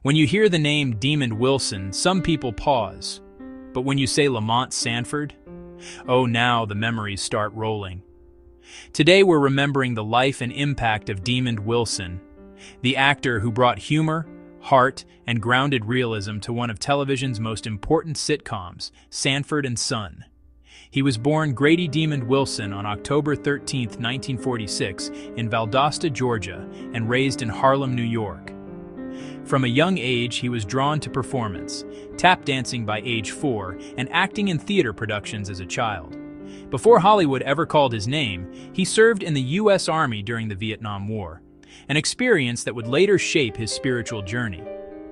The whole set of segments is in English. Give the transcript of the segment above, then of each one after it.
When you hear the name Demon Wilson, some people pause. But when you say Lamont Sanford, oh, now the memories start rolling. Today we're remembering the life and impact of Demon Wilson, the actor who brought humor, heart, and grounded realism to one of television's most important sitcoms, Sanford and Son. He was born Grady Demon Wilson on October 13, 1946, in Valdosta, Georgia, and raised in Harlem, New York. From a young age, he was drawn to performance, tap dancing by age 4, and acting in theater productions as a child. Before Hollywood ever called his name, he served in the U.S. Army during the Vietnam War, an experience that would later shape his spiritual journey.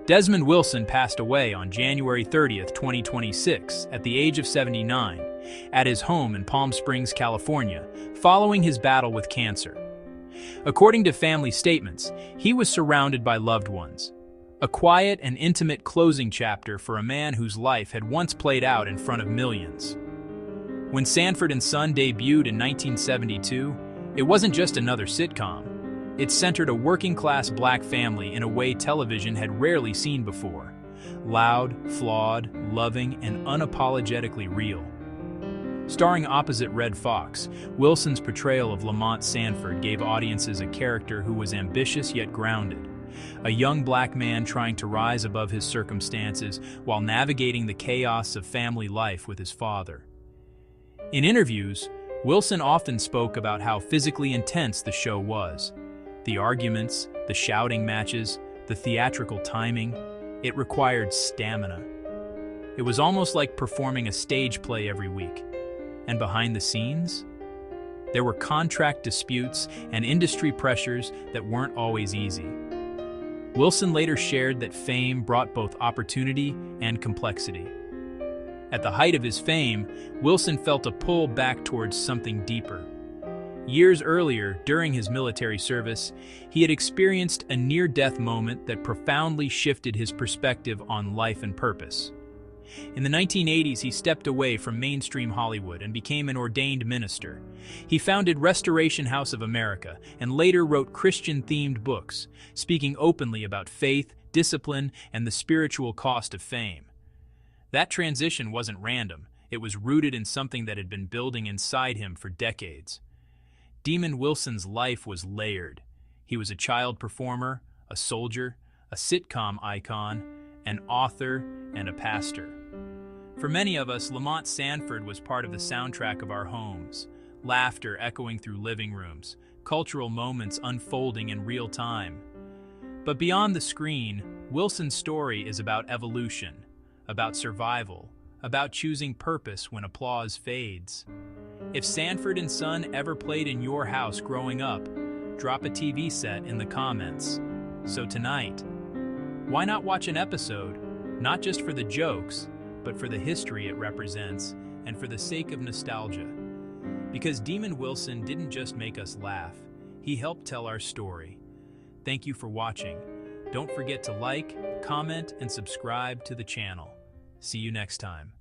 Desmond Wilson passed away on January 30, 2026, at the age of 79, at his home in Palm Springs, California, following his battle with cancer. According to family statements, he was surrounded by loved ones. A quiet and intimate closing chapter for a man whose life had once played out in front of millions. When Sanford and Son debuted in 1972, it wasn't just another sitcom. It centered a working-class black family in a way television had rarely seen before. Loud, flawed, loving, and unapologetically real. Starring opposite Red Fox, Wilson's portrayal of Lamont Sanford gave audiences a character who was ambitious yet grounded. A young black man trying to rise above his circumstances while navigating the chaos of family life with his father. In interviews, Wilson often spoke about how physically intense the show was. The arguments, the shouting matches, the theatrical timing, it required stamina. It was almost like performing a stage play every week. And behind the scenes, there were contract disputes and industry pressures that weren't always easy. Wilson later shared that fame brought both opportunity and complexity. At the height of his fame, Wilson felt a pull back towards something deeper. Years earlier, during his military service, he had experienced a near-death moment that profoundly shifted his perspective on life and purpose. In the 1980s, he stepped away from mainstream Hollywood and became an ordained minister. He founded Restoration House of America and later wrote Christian-themed books, speaking openly about faith, discipline, and the spiritual cost of fame. That transition wasn't random. It was rooted in something that had been building inside him for decades. Demon Wilson's life was layered. He was a child performer, a soldier, a sitcom icon, an author, and a pastor. For many of us, Lamont Sanford was part of the soundtrack of our homes, laughter echoing through living rooms, cultural moments unfolding in real time. But beyond the screen, Wilson's story is about evolution, about survival, about choosing purpose when applause fades. If Sanford and Son ever played in your house growing up, drop a TV set in the comments. So tonight, why not watch an episode, not just for the jokes, but for the history it represents and for the sake of nostalgia? Because Demon Wilson didn't just make us laugh, he helped tell our story. Thank you for watching. Don't forget to like, comment, and subscribe to the channel. See you next time.